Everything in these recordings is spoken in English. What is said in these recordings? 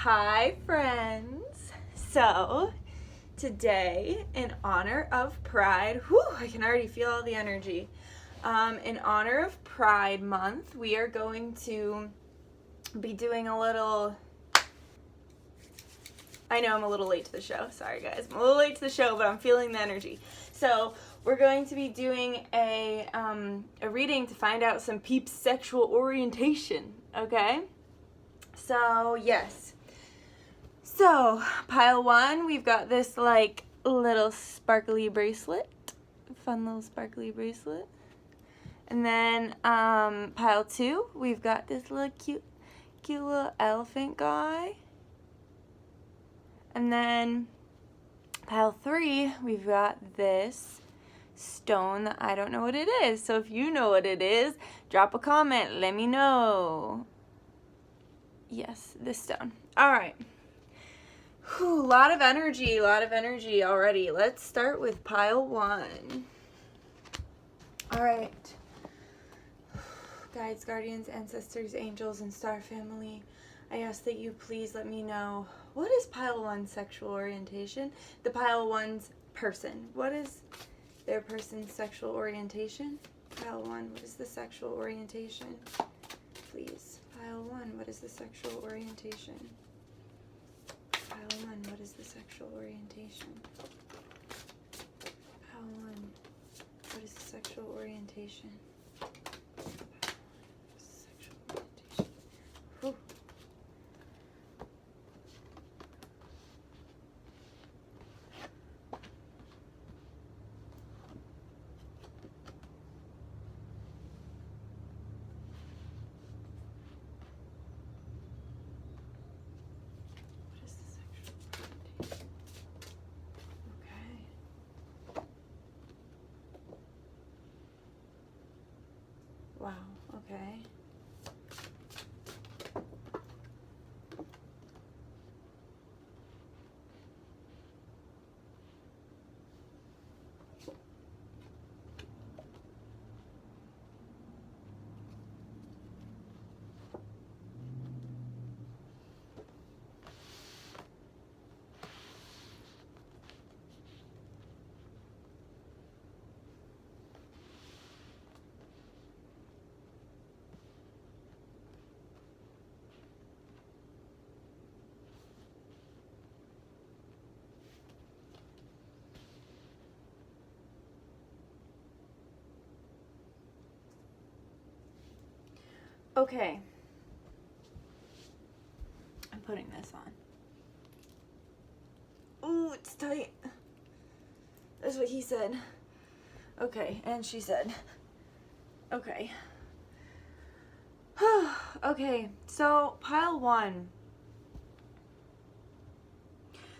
Hi, friends. So, today, in honor of Pride, I can already feel all the energy. In honor of Pride Month, we are going to be doing a little. I know I'm a little late to the show. Sorry, guys. I'm a little late to the show, but I'm feeling the energy. So, we're going to be doing a reading to find out some peeps' sexual orientation, okay? So, yes. So, pile one, we've got this like little sparkly bracelet. Fun little sparkly bracelet. And then pile two, we've got this little cute little elephant guy. And then pile three, we've got this stone that I don't know what it is. So if you know what it is, drop a comment. Let me know. Yes, this stone. All right. A lot of energy already. Let's start with pile one. All right. Guides, guardians, ancestors, angels, and star family, I ask that you please let me know, what is pile one's sexual orientation? The pile one's person. What is their person's sexual orientation? Pile one, what is the sexual orientation? Please. Pile one, what is the sexual orientation? Pile one, what is the sexual orientation? Pile one, what is the sexual orientation? Sexual orientation. Whew. What is the sexual orientation? Okay. Wow, okay. Okay. I'm putting this on. Ooh, it's tight. That's what he said. Okay, and she said. Okay. Okay, so pile one.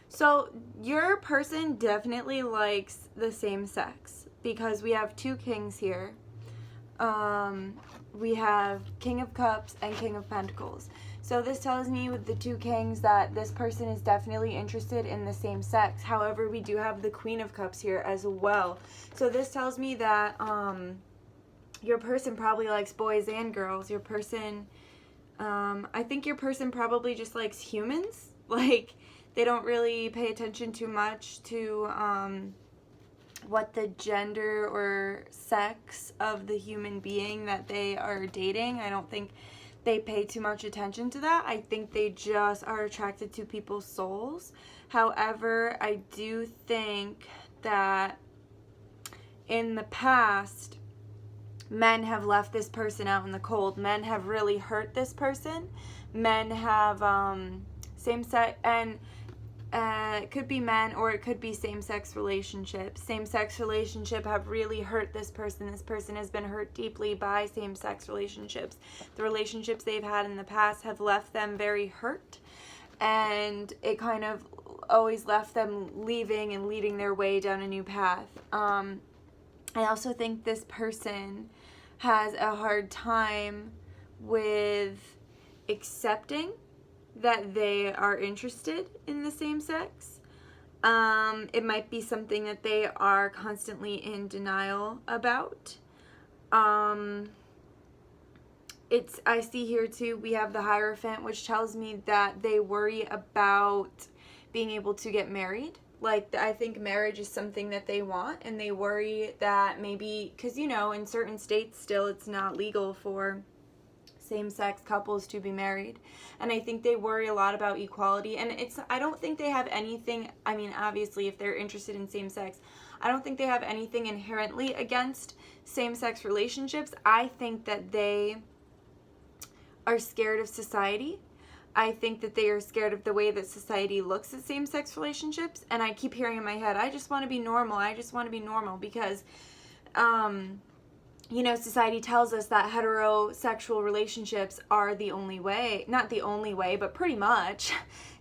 So your person definitely likes the same sex because we have two kings here. We have King of Cups and King of Pentacles. So this tells me with the two kings that this person is definitely interested in the same sex. However, we do have the Queen of Cups here as well. So this tells me that your person probably likes boys and girls. Your person, I think your person probably just likes humans. Like, they don't really pay attention too much to what the gender or sex of the human being that they are dating. I don't think they pay too much attention to that. I think they just are attracted to people's souls. However, I do think that in the past, men have left this person out in the cold. Men have really hurt this person. Men have same-sex, and it could be men or it could be same-sex relationships. Same-sex relationship have really hurt this person. This person has been hurt deeply by same-sex relationships. The relationships they've had in the past have left them very hurt, and it kind of always left them leaving and leading their way down a new path. I also think this person has a hard time with accepting that they are interested in the same sex. It might be something that they are constantly in denial about. I see here too, we have the Hierophant, which tells me that they worry about being able to get married. Like, I think marriage is something that they want, and they worry that maybe, because, you know, in certain states still it's not legal for same-sex couples to be married. And I think they worry a lot about equality. And I don't think they have anything, I mean, obviously, if they're interested in same-sex, I don't think they have anything inherently against same-sex relationships. I think that they are scared of society. I think that they are scared of the way that society looks at same-sex relationships. And I keep hearing in my head, I just want to be normal. I just want to be normal, because, you know, society tells us that heterosexual relationships are the only way. Not the only way, but pretty much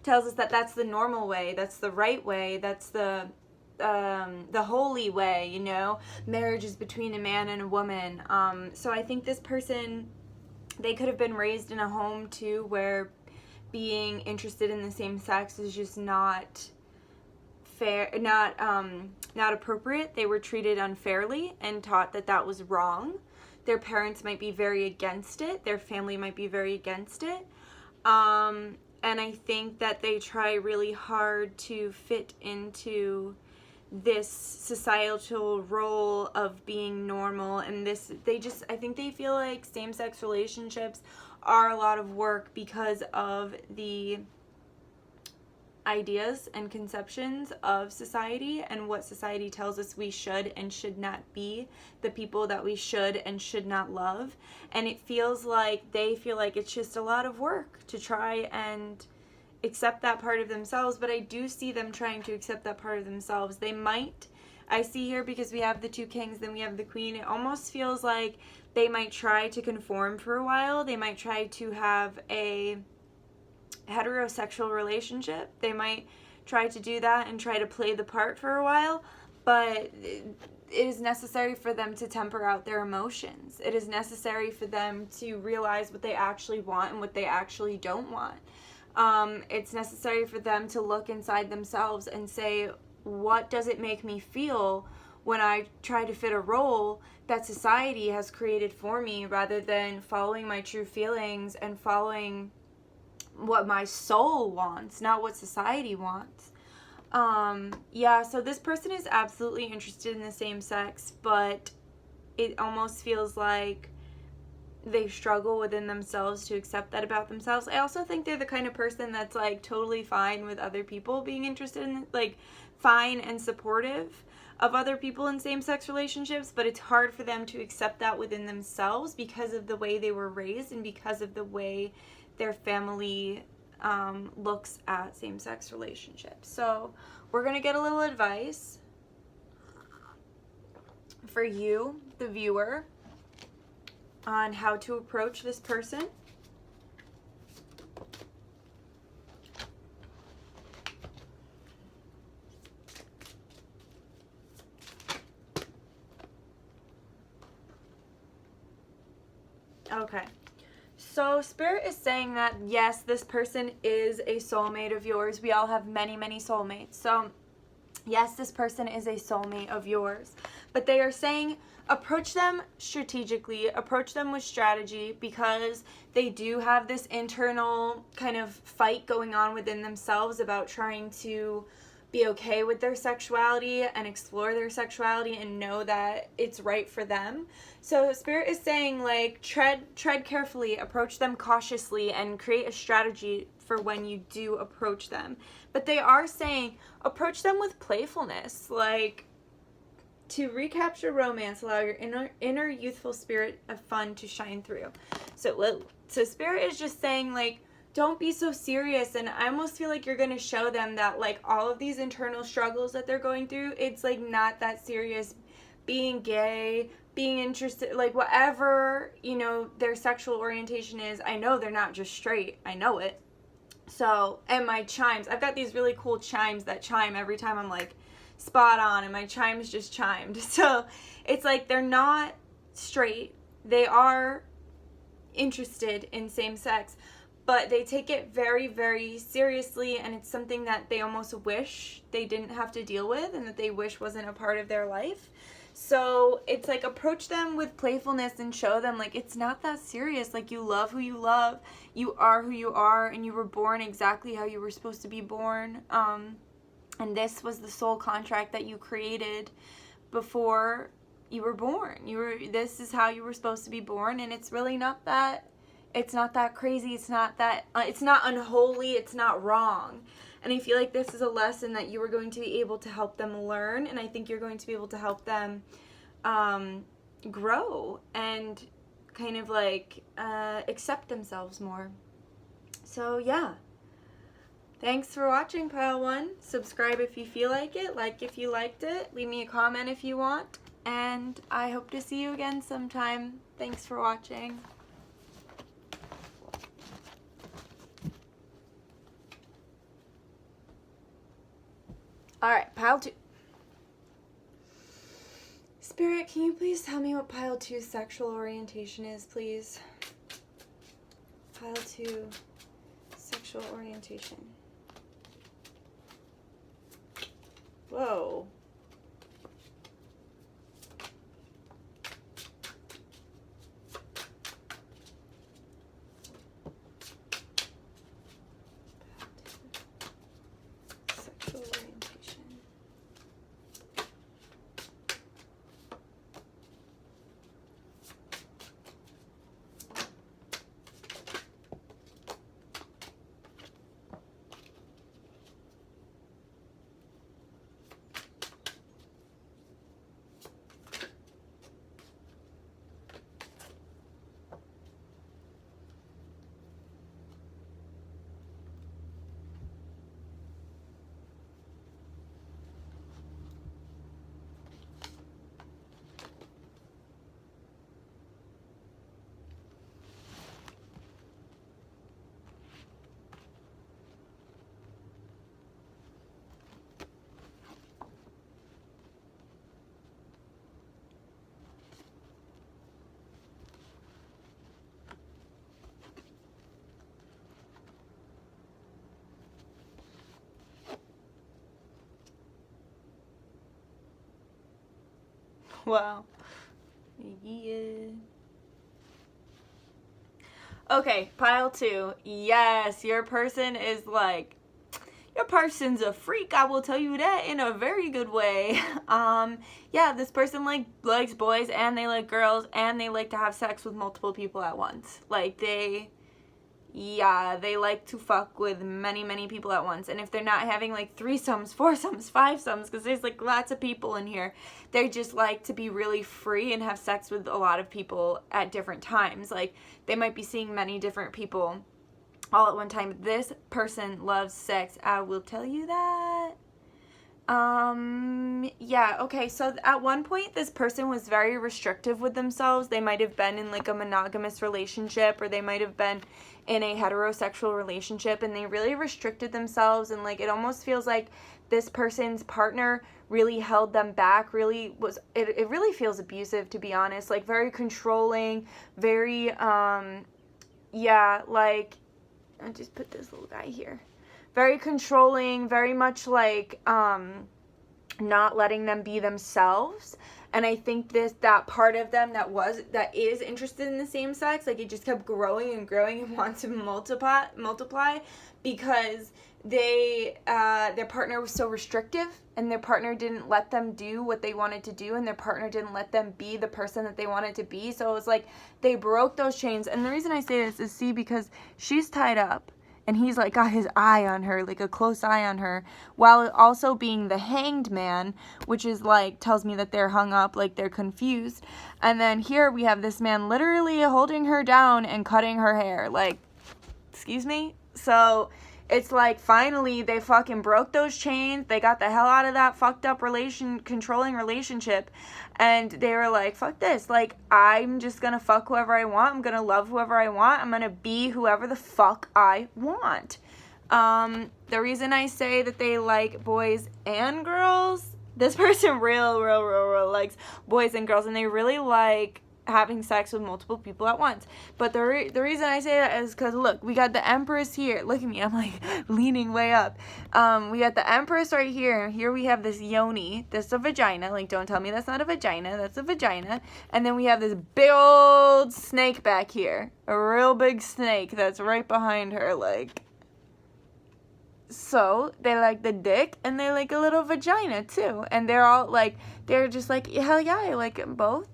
tells us that that's the normal way. That's the right way. That's the holy way, you know. Marriage is between a man and a woman. So I think this person, they could have been raised in a home too where being interested in the same sex is just not fair, not appropriate. They were treated unfairly and taught that that was wrong. Their parents might be very against it. Their family might be very against it. And I think that they try really hard to fit into this societal role of being normal, and I think they feel like same-sex relationships are a lot of work because of the ideas and conceptions of society and what society tells us we should and should not be, the people that we should and should not love. And it feels like they feel like it's just a lot of work to try and accept that part of themselves. But I do see them trying to accept that part of themselves. They might, I see here, because we have the two kings, then we have the queen, it almost feels like they might try to conform for a while. They might try to have a heterosexual relationship. They might try to do that and try to play the part for a while, but it is necessary for them to temper out their emotions. It is necessary for them to realize what they actually want and what they actually don't want. It's necessary for them to look inside themselves and say, what does it make me feel when I try to fit a role that society has created for me, rather than following my true feelings and following what my soul wants, not what society wants. Yeah, so this person is absolutely interested in the same sex, but it almost feels like they struggle within themselves to accept that about themselves. I also think they're the kind of person that's like totally fine with other people being interested in, like, fine and supportive of other people in same-sex relationships, but it's hard for them to accept that within themselves because of the way they were raised and because of the way their family looks at same-sex relationships. So we're going to get a little advice for you, the viewer, on how to approach this person. Okay. So Spirit is saying that, yes, this person is a soulmate of yours. We all have many, many soulmates. So, yes, this person is a soulmate of yours. But they are saying approach them strategically, approach them with strategy, because they do have this internal kind of fight going on within themselves about trying to be okay with their sexuality and explore their sexuality and know that it's right for them. So Spirit is saying, like, tread carefully, approach them cautiously, and create a strategy for when you do approach them. But they are saying approach them with playfulness, like, to recapture romance, allow your inner youthful spirit of fun to shine through. So Spirit is just saying, like, don't be so serious. And I almost feel like you're going to show them that, like, all of these internal struggles that they're going through, it's, like, not that serious. Being gay, being interested, like, whatever, you know, their sexual orientation is, I know they're not just straight. I know it. So, and my chimes, I've got these really cool chimes that chime every time I'm, like, spot on, and my chimes just chimed. So it's like they're not straight. They are interested in same sex, but they take it very, very seriously, and it's something that they almost wish they didn't have to deal with and that they wish wasn't a part of their life. So it's like approach them with playfulness and show them like it's not that serious. Like you love who you love, you are who you are, and you were born exactly how you were supposed to be born. And this was the soul contract that you created before you were born. This is how you were supposed to be born, and it's really not that crazy. It's not unholy, it's not wrong. And I feel like this is a lesson that you are going to be able to help them learn, and I think you're going to be able to help them grow and kind of like accept themselves more. So yeah. Thanks for watching, Pile 1. Subscribe if you feel like it, like if you liked it, leave me a comment if you want, and I hope to see you again sometime. Thanks for watching. Alright, Pile 2. Spirit, can you please tell me what Pile 2's sexual orientation is, please? Pile 2, sexual orientation. Whoa. Sexual orientation. Wow. Yeah. Okay, Pile 2. Yes, your person's a freak. I will tell you that in a very good way. Yeah, this person likes boys and they like girls and they like to have sex with multiple people at once. Like they like to fuck with many people at once. And if they're not having like threesomes, foursomes, fivesomes, because there's like lots of people in here, they just like to be really free and have sex with a lot of people at different times. Like they might be seeing many different people all at one time. This person loves sex. I will tell you that. Yeah, okay, so at one point this person was very restrictive with themselves. They might have been in like a monogamous relationship, or they might have been in a heterosexual relationship, and they really restricted themselves, and like it almost feels like this person's partner really held them back, it really feels abusive, to be honest, like very controlling, very yeah, like I just put this little guy here. Very controlling, very much like not letting them be themselves. And I think that part of them that is interested in the same sex, like it just kept growing and growing and wants to multiply because their partner was so restrictive, and their partner didn't let them do what they wanted to do, and their partner didn't let them be the person that they wanted to be. So it was like they broke those chains. And the reason I say this is, because she's tied up, and he's like got his eye on her, like a close eye on her, while also being the hanged man, which is like tells me that they're hung up, like they're confused. And then here we have this man literally holding her down and cutting her hair. Like, excuse me? So it's like finally they fucking broke those chains. They got the hell out of that fucked up controlling relationship. And they were like, fuck this. Like, I'm just gonna fuck whoever I want. I'm gonna love whoever I want. I'm gonna be whoever the fuck I want. The reason I say that they like boys and girls, this person real likes boys and girls, and they really like having sex with multiple people at once. But the reason I say that is because, look, we got the Empress here. Look at me, I'm like leaning way up. We got the Empress right here. Here we have this yoni. This is a vagina. Like, don't tell me that's not a vagina. That's a vagina. And then we have this big old snake back here. A real big snake that's right behind her, like. So, they like the dick, and they like a little vagina, too. And they're all, like, they're just like, hell yeah, I like them both.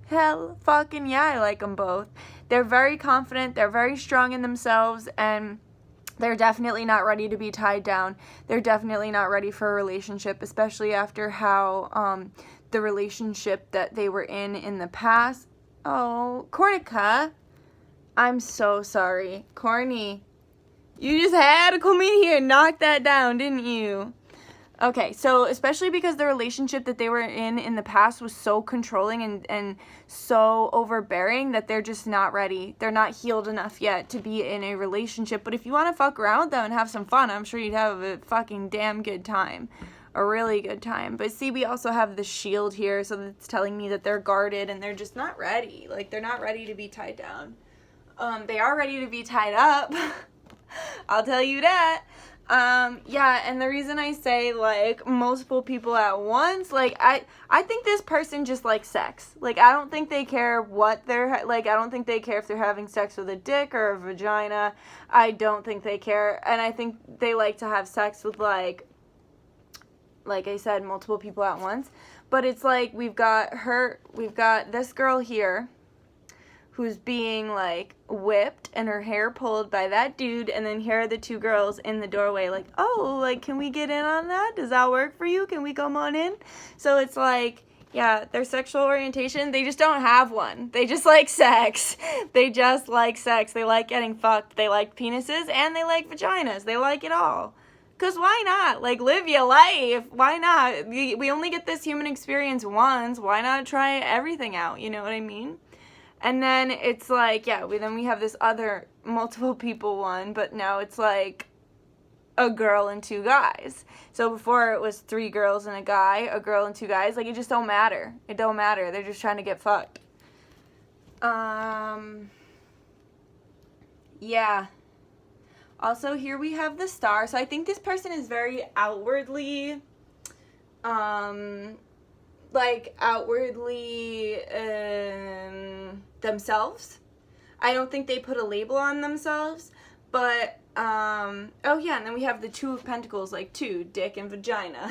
Hell fucking yeah, I like them both. They're very confident, they're very strong in themselves, and they're definitely not ready to be tied down. They're definitely not ready for a relationship, especially after how, the relationship that they were in the past. Oh, Cornica. I'm so sorry. Corny. You just had to come in here and knock that down, didn't you? Okay, so especially because the relationship that they were in the past was so controlling and so overbearing that they're just not ready. They're not healed enough yet to be in a relationship. But if you want to fuck around with them and have some fun, I'm sure you'd have a fucking damn good time. A really good time. But see, we also have the shield here, so that's telling me that they're guarded and they're just not ready. Like, they're not ready to be tied down. They are ready to be tied up. I'll tell you that. Yeah, and the reason I say, like, multiple people at once, like, I think this person just likes sex. Like, I don't think they care what they're, like, I don't think they care if they're having sex with a dick or a vagina. I don't think they care, and I think they like to have sex with, like I said, multiple people at once. But it's like, we've got this girl here, who's being, like, whipped and her hair pulled by that dude, and then here are the two girls in the doorway, like, oh, like, can we get in on that? Does that work for you? Can we come on in? So it's like, yeah, their sexual orientation, they just don't have one. They just like sex. They just like sex. They like getting fucked. They like penises, and they like vaginas. They like it all. Because why not? Like, live your life. Why not? We only get this human experience once. Why not try everything out? You know what I mean? And then it's like, yeah, we have this other multiple people one, but now it's like a girl and two guys. So before it was 3 girls and a guy, a girl and 2 guys. Like, it just don't matter. It don't matter. They're just trying to get fucked. Yeah. Also, here we have the star. So I think this person is very outwardly, themselves. I don't think they put a label on themselves, but oh yeah, and then we have the 2 of Pentacles, like 2, dick and vagina.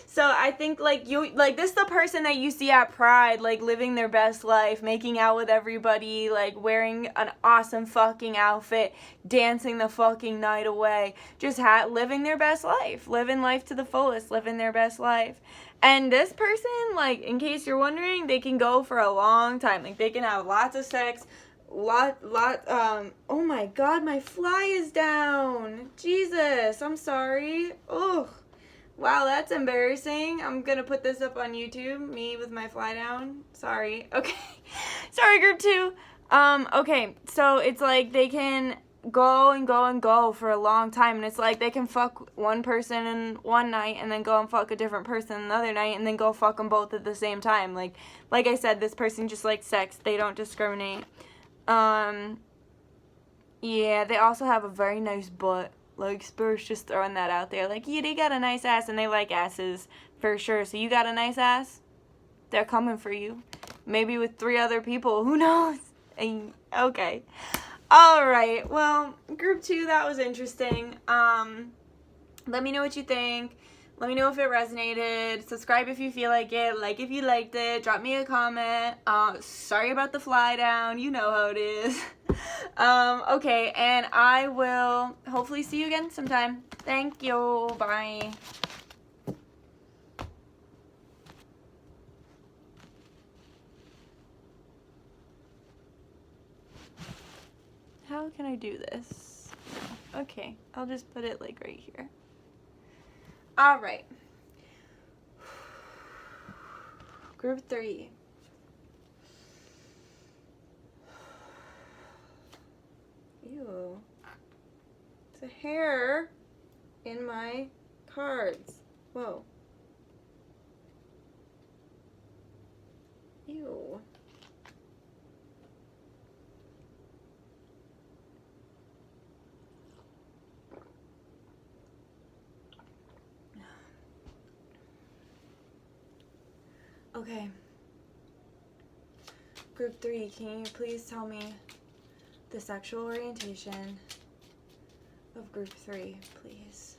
So I think, like, this is the person that you see at Pride, like, living their best life, making out with everybody, like, wearing an awesome fucking outfit, dancing the fucking night away, just living their best life, living life to the fullest, living their best life. And this person, like, in case you're wondering, they can go for a long time. Like, they can have lots of sex, oh my god, my fly is down. Jesus, I'm sorry. Ugh. Wow, that's embarrassing. I'm gonna put this up on YouTube, me with my fly down. Sorry. Okay. Sorry, group 2. Okay, so it's like they can go and go and go for a long time, and it's like they can fuck one person in one night and then go and fuck a different person another night and then go fuck them both at the same time. Like I said, this person just likes sex. They don't discriminate. Yeah, they also have a very nice butt. Like, Spurs just throwing that out there. Like, yeah, they got a nice ass, and they like asses for sure. So you got a nice ass? They're coming for you. Maybe with 3 other people. Who knows? Okay. Alright, well, group 2, that was interesting. Let me know what you think. Let me know if it resonated. Subscribe if you feel like it. Like if you liked it. Drop me a comment. Sorry about the fly down. You know how it is. Okay, and I will hopefully see you again sometime. Thank you. Bye. How can I do this? Okay, I'll just put it like right here. All right. Group 3. Ew. It's a hair in my cards. Whoa. Ew. Okay. Group 3, can you please tell me the sexual orientation of group 3, please?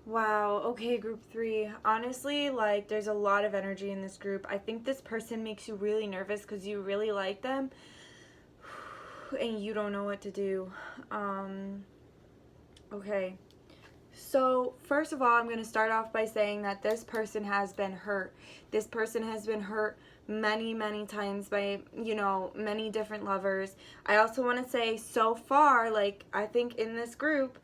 Wow, okay, group 3. Honestly, like, there's a lot of energy in this group. I think this person makes you really nervous because you really like them and you don't know what to do. Okay. So, first of all, I'm going to start off by saying that this person has been hurt. This person has been hurt many, many times by, many different lovers. I also want to say, so far, like, I think in this group,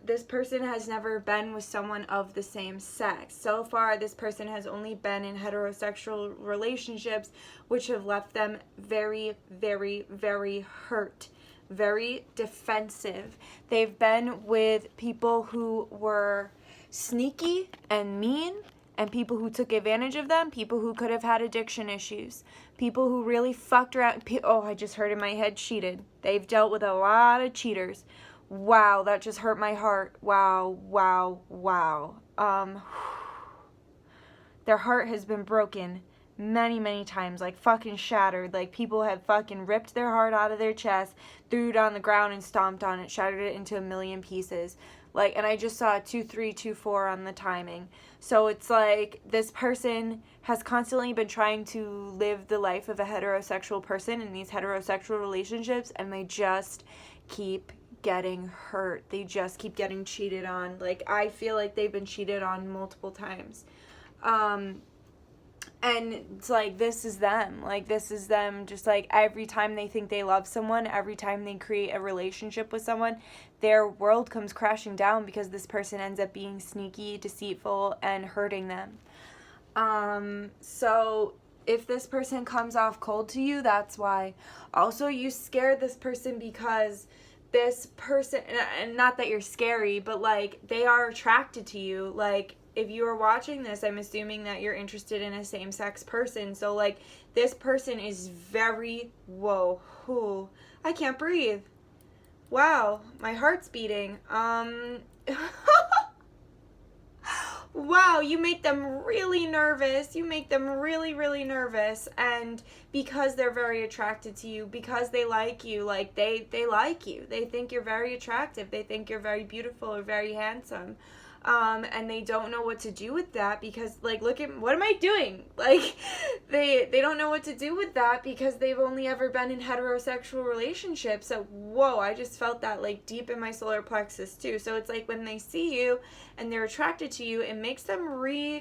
this person has never been with someone of the same sex. So far, this person has only been in heterosexual relationships, which have left them very, very, very hurt, very defensive. They've been with people who were sneaky and mean, and people who took advantage of them, people who could have had addiction issues, people who really fucked around. Oh, I just heard in my head, cheated. They've dealt with a lot of cheaters. Wow, that just hurt my heart. Wow, wow, wow. Their heart has been broken many, many times, like fucking shattered. Like people have fucking ripped their heart out of their chest, threw it on the ground and stomped on it, shattered it into a million pieces. Like, and I just saw 2324 on the timing. So it's like this person has constantly been trying to live the life of a heterosexual person in these heterosexual relationships, and they just keep getting hurt. They just keep getting cheated on. Like, I feel like they've been cheated on multiple times. And it's like, this is them. Like, this is them just like every time they think they love someone, every time they create a relationship with someone, their world comes crashing down because this person ends up being sneaky, deceitful, and hurting them. So if this person comes off cold to you, that's why. Also, you scare this person because this person, and not that you're scary, but like they are attracted to you. Like, if you are watching this, I'm assuming that you're interested in a same-sex person. So like this person is very, whoa, I can't breathe. Wow, my heart's beating. Wow, you make them really nervous. You make them really, really nervous. And because they're very attracted to you, because they like you, like they like you. They think you're very attractive. They think you're very beautiful or very handsome. and they don't know what to do with that because, like, look at, what am I doing? Like, they don't know what to do with that because they've only ever been in heterosexual relationships. So, whoa, I just felt that, like, deep in my solar plexus, too. So, it's like when they see you and they're attracted to you, it makes them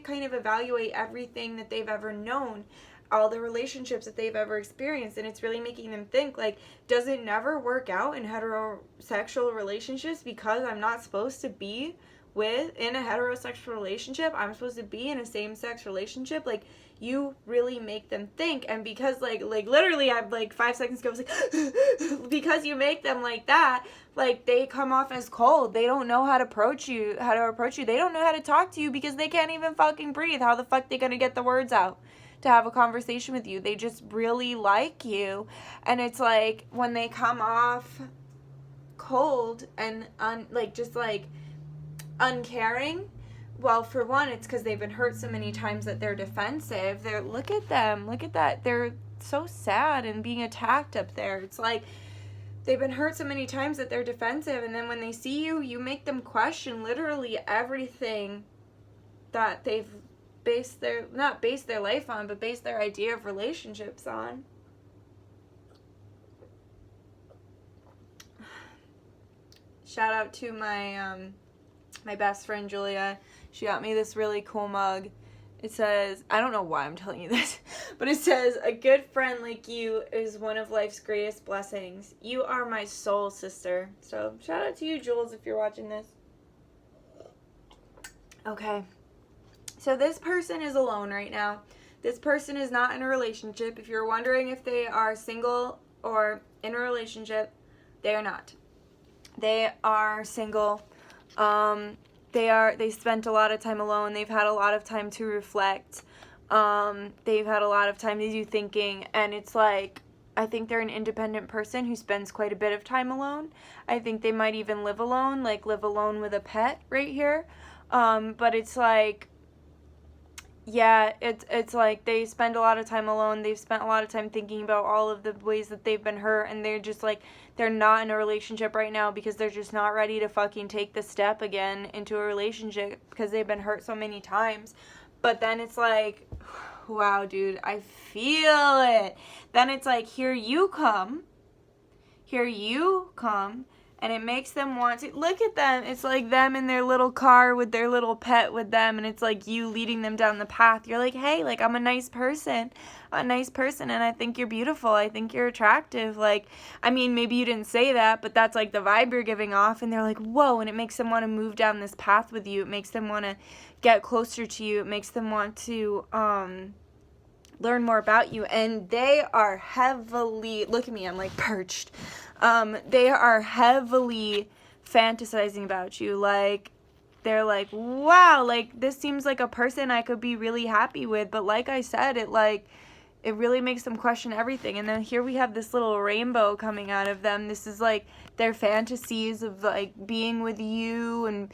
kind of evaluate everything that they've ever known, all the relationships that they've ever experienced, and it's really making them think, like, does it never work out in heterosexual relationships because I'm not supposed to be in a heterosexual relationship? I'm supposed to be in a same-sex relationship? Like, you really make them think. And because like literally I've like 5 seconds ago I was like because you make them like that, like, they come off as cold. They don't know how to approach you. They don't know how to talk to you because they can't even fucking breathe. How the fuck they gonna get the words out to have a conversation with you? They just really like you. And it's like when they come off cold and uncaring, well, for one, it's because they've been hurt so many times that they're defensive. Look at them, look at that, they're so sad and being attacked up there. It's like they've been hurt so many times that they're defensive, and then when they see you, you make them question literally everything that they've not based their life on, but based their idea of relationships on. Shout out to my best friend Julia. She got me this really cool mug. It says, I don't know why I'm telling you this, but it says, "A good friend like you is one of life's greatest blessings. You are my soul sister." So shout out to you, Jules, if you're watching this. Okay. So this person is alone right now. This person is not in a relationship. If you're wondering if they are single or in a relationship, they are not. They are single. They spent a lot of time alone. They've had a lot of time to reflect. They've had a lot of time to do thinking, and it's like, I think they're an independent person who spends quite a bit of time alone. I think they might even live alone, like live alone with a pet right here. But it's like, yeah, it's like they spend a lot of time alone. They've spent a lot of time thinking about all of the ways that they've been hurt, and they're just like, they're not in a relationship right now because they're just not ready to fucking take the step again into a relationship because they've been hurt so many times. But then it's like, wow, dude, I feel it. Then it's like, here you come, and it makes them want to, look at them. It's like them in their little car with their little pet with them, and it's like you leading them down the path. You're like, hey, like, I'm a nice person, and I think you're beautiful. I think you're attractive. Like, I mean, maybe you didn't say that, but that's like the vibe you're giving off, and they're like, whoa, and it makes them want to move down this path with you. It makes them want to get closer to you. It makes them want to learn more about you, and they are heavily, look at me, I'm like perched. They are heavily fantasizing about you. Like, they're like, wow, like, this seems like a person I could be really happy with. But like I said, it really makes them question everything. And then here we have this little rainbow coming out of them. This is like their fantasies of like being with you and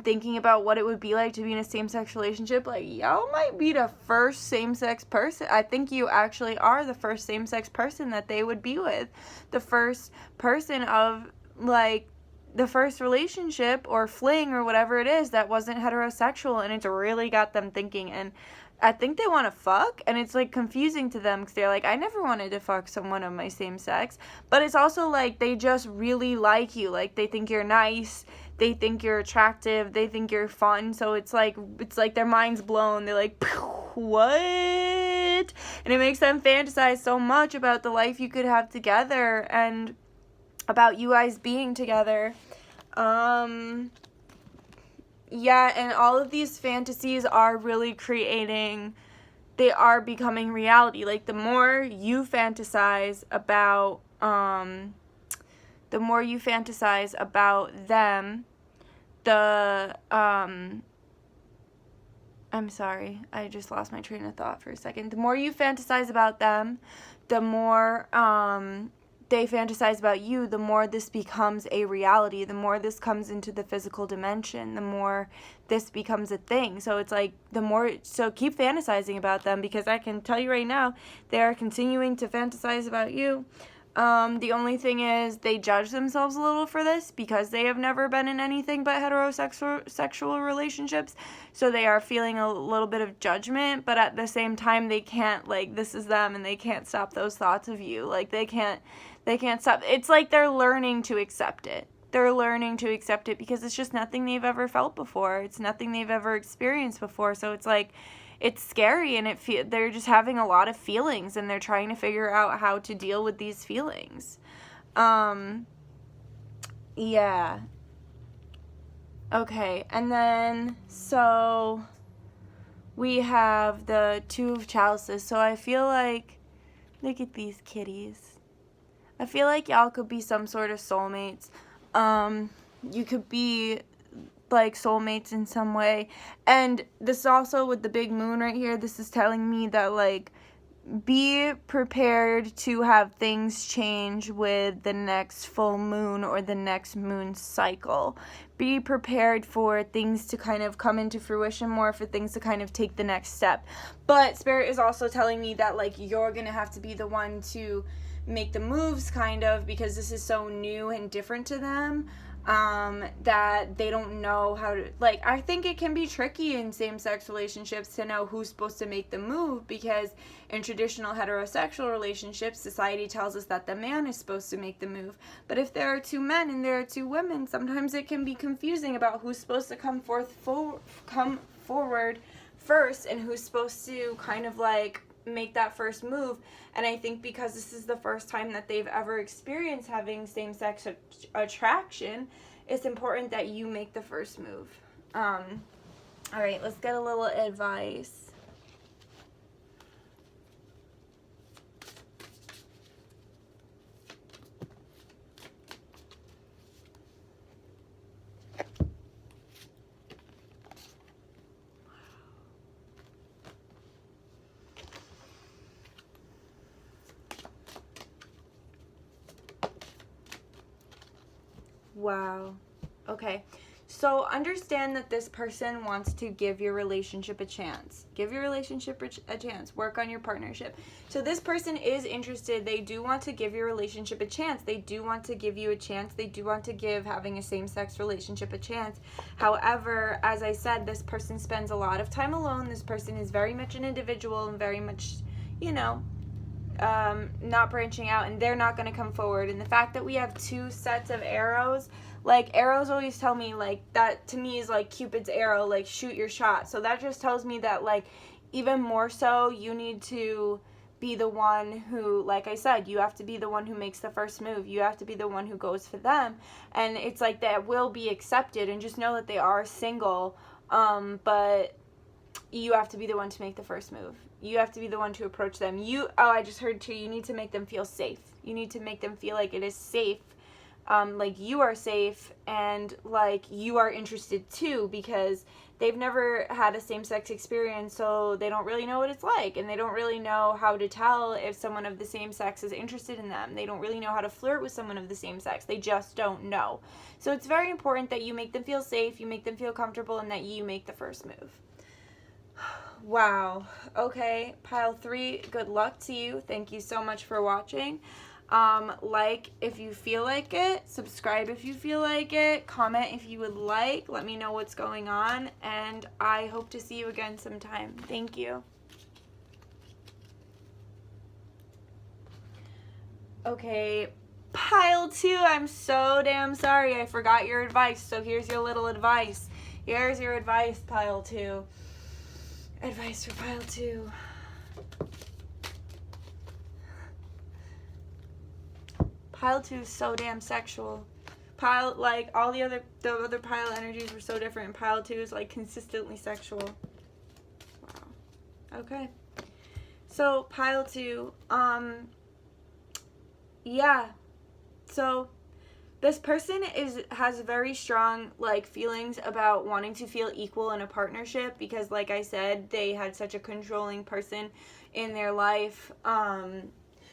thinking about what it would be like to be in a same-sex relationship. Like, y'all might be the first same-sex person. I think you actually are the first same-sex person that they would be with. The first person of, like, the first relationship or fling or whatever it is that wasn't heterosexual, and it's really got them thinking. And I think they want to fuck, and it's like confusing to them because they're like, I never wanted to fuck someone of my same sex. But it's also like they just really like you. Like, they think you're nice, they think you're attractive, they think you're fun. So it's like their mind's blown. They're like, what? And it makes them fantasize so much about the life you could have together and about you guys being together. Yeah, and all of these fantasies are really they are becoming reality. Like, the more you fantasize about them, I'm sorry, I just lost my train of thought for a second. The more you fantasize about them, the more they fantasize about you, the more this becomes a reality, the more this comes into the physical dimension, the more this becomes a thing. So it's like, so keep fantasizing about them, because I can tell you right now, they are continuing to fantasize about you. The only thing is they judge themselves a little for this because they have never been in anything but heterosexual relationships. So they are feeling a little bit of judgment, but at the same time they can't, like, this is them and they can't stop those thoughts of you. Like they can't stop. It's like they're learning to accept it. They're learning to accept it because it's just nothing they've ever felt before. It's nothing they've ever experienced before. So it's like, it's scary, and they're just having a lot of feelings, and they're trying to figure out how to deal with these feelings. Yeah. Okay, and then, so, we have the Two of Chalices. So I feel like, look at these kitties. I feel like y'all could be some sort of soulmates. You could be like soulmates in some way. And this also with the big moon right here, this is telling me that, like, be prepared to have things change with the next full moon or the next moon cycle. Be prepared for things to kind of come into fruition more, for things to kind of take the next step. But Spirit is also telling me that, like, you're gonna have to be the one to make the moves, kind of, because this is so new and different to them. That they don't know how to, like, I think it can be tricky in same-sex relationships to know who's supposed to make the move, because in traditional heterosexual relationships, society tells us that the man is supposed to make the move. But if there are two men and there are two women, sometimes it can be confusing about who's supposed to come forward first and who's supposed to kind of, like, make that first move. And I think because this is the first time that they've ever experienced having same-sex attraction, it's important that you make the first move. All right, let's get a little advice. Wow. Okay. So understand that this person wants to give your relationship a chance. Give your relationship a chance. Work on your partnership. So this person is interested. They do want to give your relationship a chance. They do want to give you a chance. They do want to give having a same-sex relationship a chance. However, as I said, this person spends a lot of time alone. This person is very much an individual and very much, you know, not branching out, and they're not going to come forward. And the fact that we have two sets of arrows, like, arrows always tell me, like, that to me is like Cupid's arrow, like, shoot your shot. So that just tells me that, like, even more so, you need to be the one who, like I said, you have to be the one who makes the first move. You have to be the one who goes for them. And it's like that will be accepted, and just know that they are single, but you have to be the one to make the first move. You have to be the one to approach them. I just heard too, you need to make them feel safe. You need to make them feel like it is safe, like you are safe, and like you are interested too, because they've never had a same-sex experience, so they don't really know what it's like, and they don't really know how to tell if someone of the same sex is interested in them. They don't really know how to flirt with someone of the same sex. They just don't know. So it's very important that you make them feel safe, you make them feel comfortable, and that you make the first move. Wow. Okay, pile 3, good luck to you. Thank you so much for watching. Like if you feel like it, subscribe if you feel like it, comment if you would like, let me know what's going on, and I hope to see you again sometime. Thank you. Okay, pile 2, I'm so damn sorry, I forgot your advice, so here's your little advice. Here's your advice, pile 2. Advice for pile 2. Pile 2 is so damn sexual. Pile, like, all the other pile energies were so different, and pile 2 is, like, consistently sexual. Wow. Okay. So, pile 2, yeah. So, this person has very strong, like, feelings about wanting to feel equal in a partnership, because, like I said, they had such a controlling person in their life.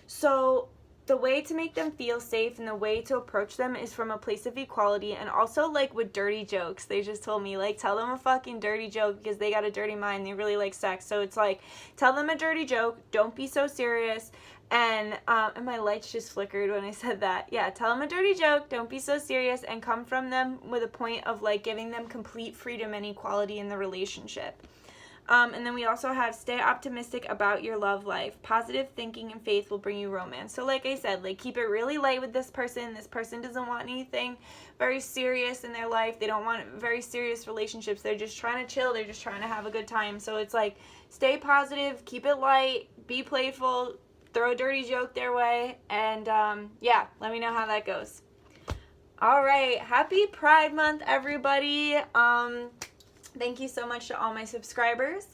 So the way to make them feel safe and the way to approach them is from a place of equality, and also like with dirty jokes. They just told me, like, tell them a fucking dirty joke because they got a dirty mind. They really like sex. So it's like, tell them a dirty joke. Don't be so serious. And my lights just flickered when I said that. Yeah, tell them a dirty joke. Don't be so serious, and come from them with a point of like giving them complete freedom and equality in the relationship. And then we also have stay optimistic about your love life. Positive thinking and faith will bring you romance. So like I said, like keep it really light with this person. This person doesn't want anything very serious in their life. They don't want very serious relationships. They're just trying to chill. They're just trying to have a good time. So it's like stay positive, keep it light, be playful, throw a dirty joke their way, and yeah, let me know how that goes. All right, happy Pride Month, everybody. Thank you so much to all my subscribers.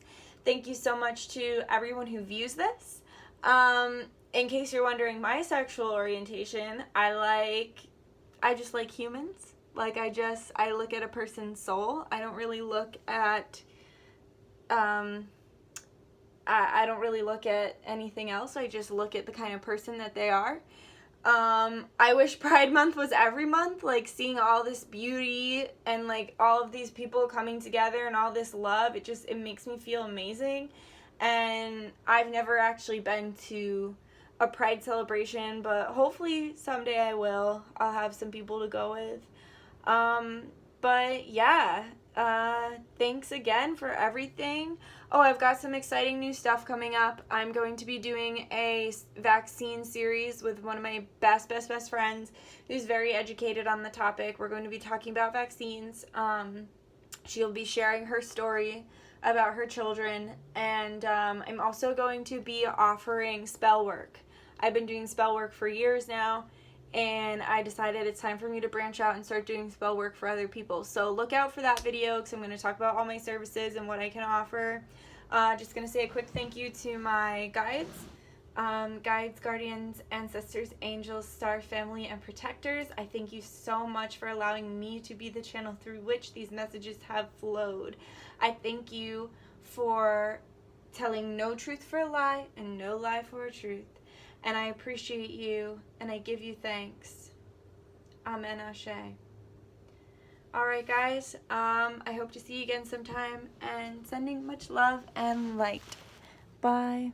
Thank you so much to everyone who views this. In case you're wondering my sexual orientation, I just like humans. Like I look at a person's soul. I don't really look at, I don't really look at anything else. I just look at the kind of person that they are. I wish Pride Month was every month, like seeing all this beauty and like all of these people coming together and all this love. It makes me feel amazing. And I've never actually been to a Pride celebration, but hopefully someday I will. I'll have some people to go with. But yeah, thanks again for everything. Oh, I've got some exciting new stuff coming up. I'm going to be doing a vaccine series with one of my best friends who's very educated on the topic. We're going to be talking about vaccines. She'll be sharing her story about her children, and I'm also going to be offering spell work. I've been doing spell work for years now, and I decided it's time for me to branch out and start doing spell work for other people. So look out for that video because I'm going to talk about all my services and what I can offer. Just going to say a quick thank you to my guides, guardians, ancestors, angels, star family, and protectors. I thank you so much for allowing me to be the channel through which these messages have flowed. I thank you for telling no truth for a lie and no lie for a truth. And I appreciate you, and I give you thanks. Amen, Ashe. Alright guys, I hope to see you again sometime, and sending much love and light. Bye.